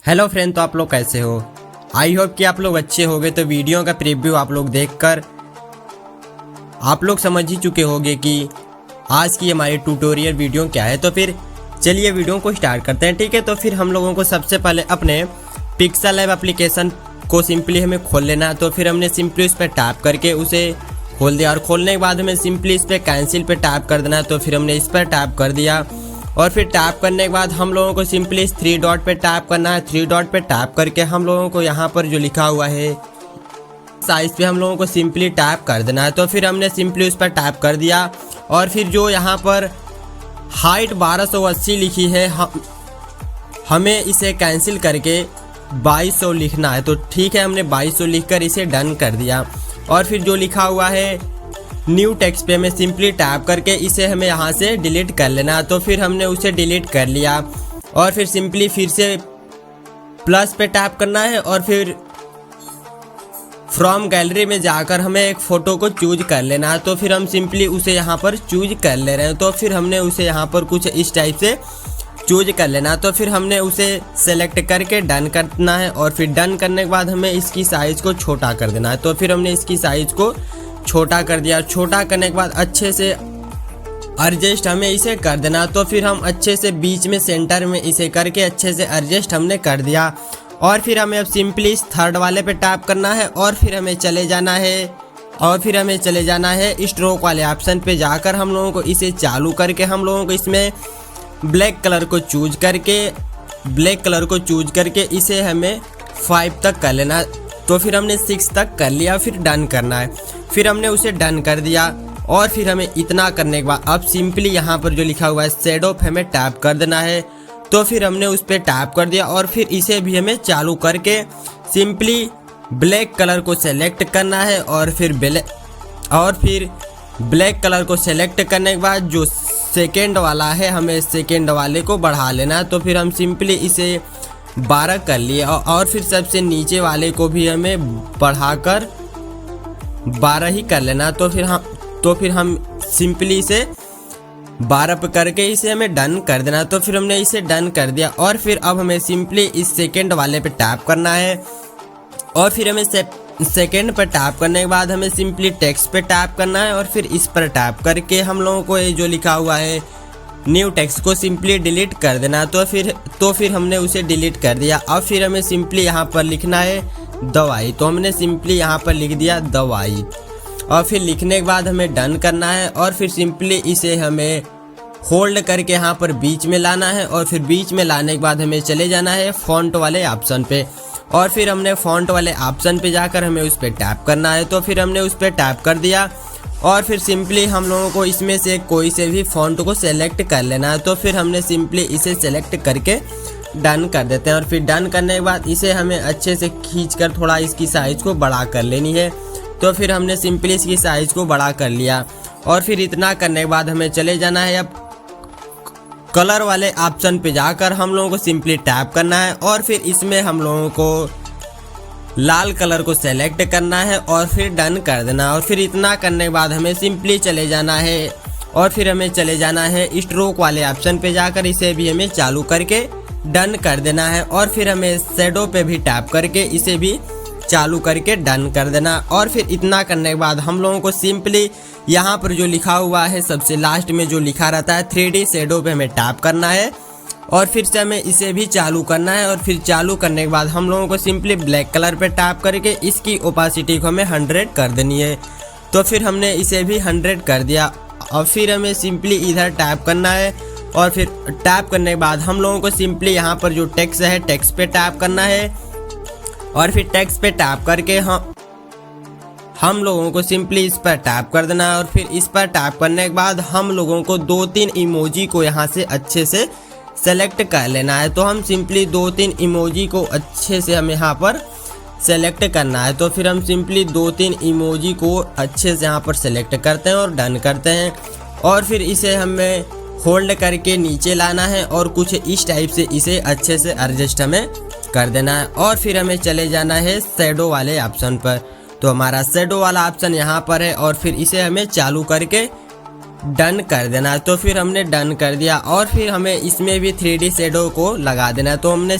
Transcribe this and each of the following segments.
Hello friend, तो आप लोग कैसे हो? आई होप कि आप लोग अच्छे होंगे। तो वीडियो का प्रीव्यू आप लोग देखकर आप लोग समझ ही चुके होंगे कि आज की हमारी ट्यूटोरियल वीडियो क्या है। तो फिर चलिए वीडियो को स्टार्ट करते हैं, ठीक है। तो फिर हम लोगों को सबसे पहले अपने पिक्सेल लैब एप्लीकेशन को सिंपली हमें खोल लेना है। तो फिर हमने सिंपली उस पर टैप करके उसे खोल दिया और खोलने के बाद हमें सिंपली इस पर कैंसिल पे टैप कर देना है। तो फिर हमने इस पर टैप कर दिया और फिर टैप करने के बाद हम लोगों को सिंपली इस 3 डॉट पे टैप करना है। 3 डॉट पे टैप करके हम लोगों को यहाँ पर जो लिखा हुआ है साइज पे हम लोगों को सिंपली टैप कर देना है। तो फिर हमने सिंपली उस पर टैप कर दिया और फिर जो यहाँ पर हाइट 1280 लिखी है हमें इसे कैंसिल करके 2200 लिखना है। तो ठीक है, हमने 2200 लिखकर इसे डन कर दिया और फिर जो लिखा हुआ है न्यू टेक्स्ट पे हमें सिंपली टैप करके इसे हमें यहाँ से डिलीट कर लेना। तो फिर हमने उसे डिलीट कर लिया और फिर सिंपली फिर से प्लस पे टैप करना है और फिर फ्रॉम गैलरी में जाकर हमें एक फ़ोटो को चूज कर लेना है। तो फिर हम सिंपली उसे यहाँ पर चूज कर ले रहे हैं। तो फिर हमने उसे यहाँ पर कुछ इस टाइप से चूज कर लेना। तो फिर हमने उसे सेलेक्ट करके डन करना है और फिर डन करने के बाद हमें इसकी साइज़ को छोटा कर देना है। तो फिर हमने इसकी साइज़ को छोटा कर दिया। छोटा करने के बाद अच्छे से एडजस्ट हमें इसे कर देना। तो फिर हम अच्छे से बीच में सेंटर में इसे करके अच्छे से एडजस्ट हमने कर दिया और फिर हमें अब सिंपली इस थर्ड वाले पे टैप करना है और फिर हमें चले जाना है स्ट्रोक वाले ऑप्शन पे जाकर हम लोगों को इसे चालू करके हम लोगों को इसमें ब्लैक कलर को चूज करके इसे हमें 5 तक कर लेना। तो फिर हमने 6 तक कर लिया, फिर डन करना है। फिर हमने उसे डन कर दिया और फिर हमें इतना करने के बाद अब सिंपली यहाँ पर जो लिखा हुआ है शेडो पे हमें टैप कर देना है। तो फिर हमने उस पर टैप कर दिया और फिर इसे भी हमें चालू करके सिंपली ब्लैक कलर को सेलेक्ट करना है और फिर ब्लैक कलर को सेलेक्ट करने के बाद जो सेकेंड वाला है हमें सेकेंड वाले को बढ़ा लेना है। तो फिर हम सिंपली इसे 12 कर लिए और फिर सबसे नीचे वाले को भी हमें बढ़ाकर 12 ही कर लेना। तो फिर हम सिंपली इसे 12 पे करके इसे हमें डन कर देना। तो फिर हमने इसे डन कर दिया और फिर अब हमें सिंपली इस सेकेंड वाले पे टैप करना है और फिर हमें सेकेंड पर टैप करने के बाद हमें सिंपली टेक्स्ट पे टैप करना है और फिर इस पर टैप करके हम लोगों को ये जो लिखा हुआ है न्यू टेक्स्ट को सिंपली डिलीट कर देना। तो फिर हमने उसे डिलीट कर दिया और फिर हमें सिंपली यहाँ पर लिखना है दवाई। तो हमने सिंपली यहाँ पर लिख दिया दवाई और फिर लिखने के बाद हमें डन करना है और फिर सिंपली इसे हमें होल्ड करके यहाँ पर बीच में लाना है और फिर बीच में लाने के बाद हमें चले जाना है फॉन्ट वाले ऑप्शन पे और फिर हमने फॉन्ट वाले ऑप्शन पे जाकर हमें उस पर टैप करना है। तो फिर हमने उस पर टैप कर दिया और फिर सिंपली हम लोगों को इसमें से कोई से भी फॉन्ट को सेलेक्ट कर लेना है। तो फिर हमने सिंपली इसे सेलेक्ट करके डन कर देते हैं और फिर डन करने के बाद इसे हमें अच्छे से खींचकर थोड़ा इसकी साइज़ को बड़ा कर लेनी है। तो फिर हमने सिंपली इसकी साइज़ को बड़ा कर लिया और फिर इतना करने के बाद हमें चले जाना है अब कलर वाले ऑप्शन पे जाकर हम लोगों को सिंपली टैप करना है और फिर इसमें हम लोगों को लाल कलर को सेलेक्ट करना है और फिर डन कर देना। और फिर इतना करने के बाद हमें सिंपली चले जाना है स्ट्रोक वाले ऑप्शन पे जाकर इसे भी हमें चालू करके डन कर देना है और फिर हमें शेडो पे भी टैप करके इसे भी चालू करके डन कर देना। और फिर इतना करने के बाद हम लोगों को सिंपली यहाँ पर जो लिखा हुआ है सबसे लास्ट में जो लिखा रहता है 3D शेडो पे हमें टैप करना है और फिर से हमें इसे भी चालू करना है और फिर चालू करने के बाद हम लोगों को सिंपली ब्लैक कलर पे टैप करके इसकी ओपासिटी को हमें 100 कर देनी है। तो फिर हमने इसे भी 100 कर दिया और फिर हमें सिंपली इधर टैप करना है और फिर टैप करने के बाद हम लोगों को सिंपली यहाँ पर जो टेक्स्ट है टेक्स्ट पे टैप करना है और फिर टेक्स्ट पे टैप करके हम लोगों को सिंपली इस पर टैप कर देना है और फिर इस पर टैप करने के बाद हम लोगों को 2-3 इमोजी को यहाँ से अच्छे से सेलेक्ट कर लेना है। तो हम सिंपली 2-3 इमोजी को अच्छे से हमें यहाँ पर सेलेक्ट करना है। तो फिर हम सिंपली 2-3 इमोजी को अच्छे से यहाँ पर सेलेक्ट करते हैं और डन करते हैं और फिर इसे हमें होल्ड करके नीचे लाना है और कुछ इस टाइप से इसे अच्छे से एडजस्ट हमें कर देना है और फिर हमें चले जाना है शेडो वाले ऑप्शन पर। तो हमारा शेडो वाला ऑप्शन यहाँ पर है और फिर इसे हमें चालू करके डन कर देना। तो फिर हमने डन कर दिया और फिर हमें इसमें भी 3D शेडो को लगा देना। तो हमने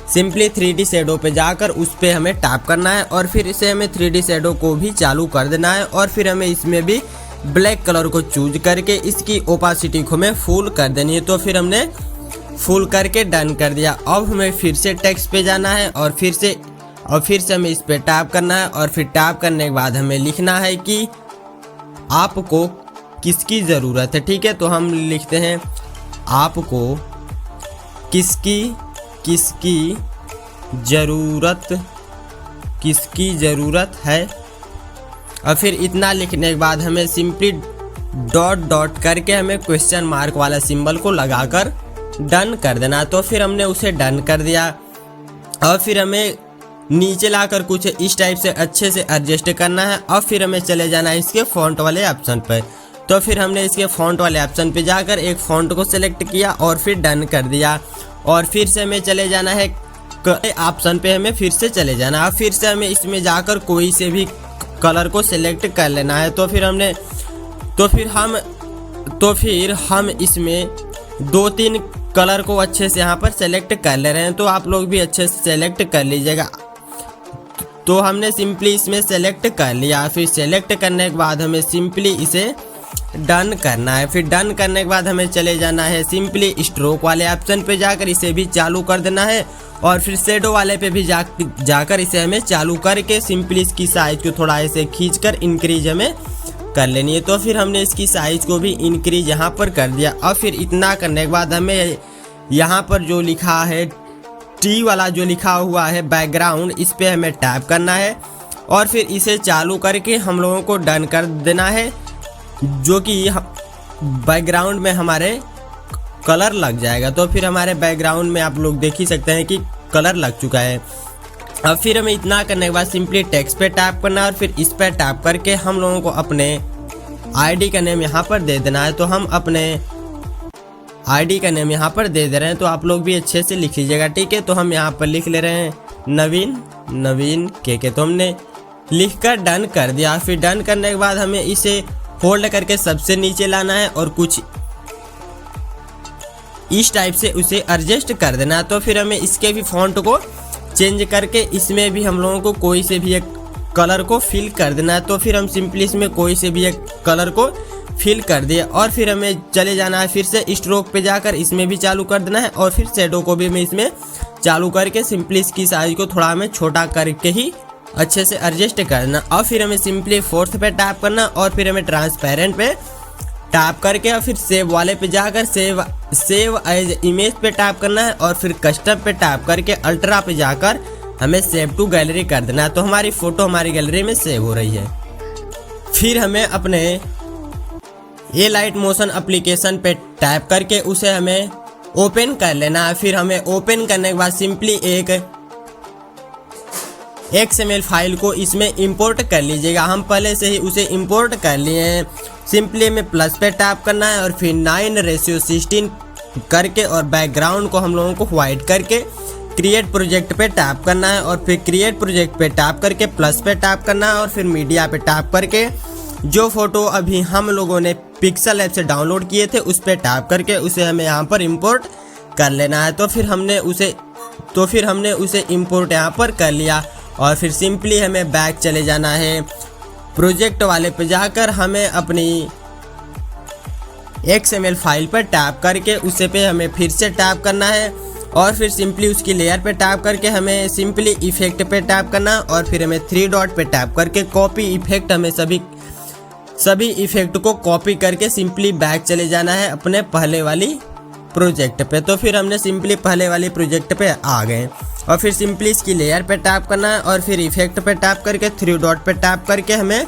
सिंपली 3D शैडो पे जाकर उस पे हमें टैप करना है और फिर इसे हमें 3D शैडो को भी चालू कर देना है और फिर हमें इसमें भी ब्लैक कलर को चूज करके इसकी ओपासिटी को हमें फुल कर देनी है। तो फिर हमने फुल करके डन कर दिया। अब हमें फिर से टेक्स्ट पे जाना है और फिर से हमें इस पे टैप करना है और फिर टैप करने के बाद हमें लिखना है कि आपको किसकी ज़रूरत है। ठीक है, तो हम लिखते हैं आपको किसकी ज़रूरत है। और फिर इतना लिखने के बाद हमें सिंपली डॉट करके हमें क्वेश्चन मार्क वाला सिंबल को लगाकर डन कर देना। तो फिर हमने उसे डन कर दिया और फिर हमें नीचे लाकर कुछ इस टाइप से अच्छे से एडजस्ट करना है और फिर हमें चले जाना है इसके फ़ॉन्ट वाले ऑप्शन पर। तो फिर हमने इसके फ़ॉन्ट वाले ऑप्शन पे जाकर एक फ़ॉन्ट को सिलेक्ट किया और फिर डन कर दिया और फिर से हमें चले जाना है ऑप्शन पे, हमें फिर से चले जाना है। फिर से हमें इसमें जाकर कोई से भी कलर को सिलेक्ट कर लेना है। तो फिर हम इसमें 2-3 कलर को अच्छे से यहाँ पर सेलेक्ट कर ले रहे हैं, तो आप लोग भी अच्छे से सेलेक्ट कर लीजिएगा। तो हमने सिंपली इसमें सेलेक्ट कर लिया। फिर सेलेक्ट करने के बाद हमें सिंपली इसे डन करना है। फिर डन करने के बाद हमें चले जाना है सिंपली स्ट्रोक वाले ऑप्शन पे जाकर इसे भी चालू कर देना है और फिर शेडो वाले पे भी जाकर इसे हमें चालू करके सिंपली इसकी साइज को थोड़ा ऐसे खींचकर इंक्रीज हमें कर लेनी है। तो फिर हमने इसकी साइज को भी इंक्रीज यहाँ पर कर दिया और फिर इतना करने के बाद हमें यहाँ पर जो लिखा है टी वाला जो लिखा हुआ है बैकग्राउंड, इस पे हमें टैप करना है और फिर इसे चालू करके हम लोगों को डन कर देना है, जो कि बैकग्राउंड में हमारे कलर लग जाएगा। तो फिर हमारे बैकग्राउंड में आप लोग देख ही सकते हैं कि कलर लग चुका है। अब फिर हमें इतना करने के बाद सिंपली टेक्स्ट पे टैप करना है और फिर इस पर टैप करके हम लोगों को अपने आईडी का नेम यहाँ पर दे देना है। तो हम अपने आईडी का नेम यहाँ पर दे रहे हैं, तो आप लोग भी अच्छे से लिख लीजिएगा। ठीक है, तो हम यहाँ पर लिख ले रहे हैं नवीन के। तो हमने लिखकर डन कर दिया। फिर डन करने के बाद हमें इसे होल्ड करके सबसे नीचे लाना है और कुछ इस टाइप से उसे एडजस्ट कर देना। तो फिर हमें इसके भी फॉन्ट को चेंज करके इसमें भी हम लोगों को कोई से भी एक कलर को फिल कर देना है। तो फिर हम सिंपली इसमें कोई से भी एक कलर को फिल कर दिया और फिर हमें चले जाना है फिर से स्ट्रोक पे जाकर इसमें भी चालू कर देना है और फिर शेडो को भी हमें इसमें चालू करके सिंपली इसकी साइज को थोड़ा हमें छोटा करके ही अच्छे से एडजस्ट करना। और फिर हमें सिंपली फोर्थ पे टैप करना और फिर हमें ट्रांसपेरेंट पे टैप करके और फिर सेव वाले पे जाकर सेव एज इमेज पे टैप करना है और फिर कस्टम पे टैप करके अल्ट्रा पे जाकर हमें सेव टू गैलरी कर देना है। तो हमारी फ़ोटो हमारी गैलरी में सेव हो रही है। फिर हमें अपने ये लाइट मोशन एप्लीकेशन पे टैप करके उसे हमें ओपन कर लेना है। फिर हमें ओपन करने के बाद सिंपली एक XML फाइल को इसमें इंपोर्ट कर लीजिएगा। हम पहले से ही उसे इंपोर्ट कर लिए हैं। सिंपली में प्लस पे टैप करना है और फिर 9:16 करके और बैकग्राउंड को हम लोगों को व्हाइट करके क्रिएट प्रोजेक्ट पे टैप करना है और फिर क्रिएट प्रोजेक्ट पे टैप करके प्लस पे टैप करना है और फिर मीडिया पे टैप करके जो फोटो अभी हम लोगों ने पिक्सल ऐप से डाउनलोड किए थे उस पे टैप करके उसे हमें यहाँ पर इंपोर्ट कर लेना है। तो फिर हमने उसे इंपोर्ट यहाँ पर कर लिया और फिर सिंपली हमें बैक चले जाना है। प्रोजेक्ट वाले पे जाकर हमें अपनी XML फाइल पर टैप करके उसे पे हमें फिर से टैप करना है और फिर सिंपली उसकी लेयर पे टैप करके हमें सिंपली इफेक्ट पे टैप करना और फिर हमें 3 डॉट पे टैप करके कॉपी इफेक्ट, हमें सभी इफेक्ट को कॉपी करके सिंपली बैक चले जाना है अपने पहले वाली प्रोजेक्ट पे। तो फिर हमने सिंपली पहले वाली प्रोजेक्ट पे आ गए और फिर सिंपली इसकी लेयर पे टैप करना है और फिर इफेक्ट पे टैप करके 3 डॉट पे टैप करके हमें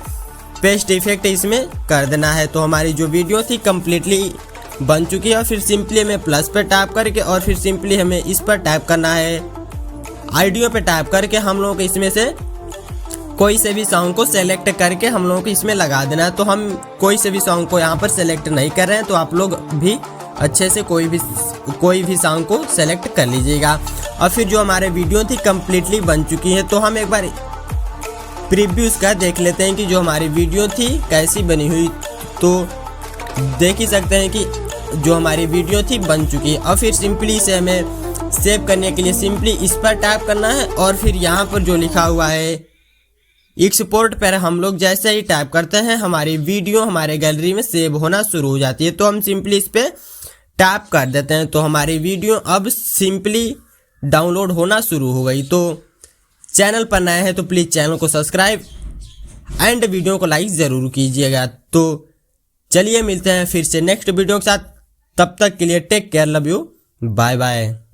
पेस्ट इफेक्ट इसमें कर देना है। तो हमारी जो वीडियो थी कम्प्लीटली बन चुकी है और फिर सिंपली हमें प्लस पे टैप करके और फिर सिंपली हमें इस पर टैप करना है ऑडियो पे टैप करके हम लोगों को इसमें से कोई से भी सॉन्ग को सेलेक्ट करके हम लोगों को इसमें लगा देना है। तो हम कोई से भी सॉन्ग को यहाँ पर सेलेक्ट नहीं कर रहे हैं, तो आप लोग भी अच्छे से कोई भी सॉन्ग को सेलेक्ट कर लीजिएगा। और फिर जो हमारे वीडियो थी कम्प्लीटली बन चुकी है, तो हम एक बार प्रीव्यूज का देख लेते हैं कि जो हमारी वीडियो थी कैसी बनी हुई। तो देख ही सकते हैं कि जो हमारी वीडियो थी बन चुकी है। और फिर सिंपली से हमें सेव करने के लिए सिंपली इस पर टैप करना है और फिर यहाँ पर जो लिखा हुआ है एक्सपोर्ट पर हम लोग जैसे ही टैप करते हैं हमारी वीडियो हमारे गैलरी में सेव होना शुरू हो जाती है। तो हम सिंपली इस पर टैप कर देते हैं तो हमारी वीडियो अब सिंपली डाउनलोड होना शुरू हो गई। तो चैनल पर नए हैं तो प्लीज़ चैनल को सब्सक्राइब एंड वीडियो को लाइक ज़रूर कीजिएगा। तो चलिए मिलते हैं फिर से नेक्स्ट वीडियो के साथ, तब तक के लिए take care, love you, bye bye.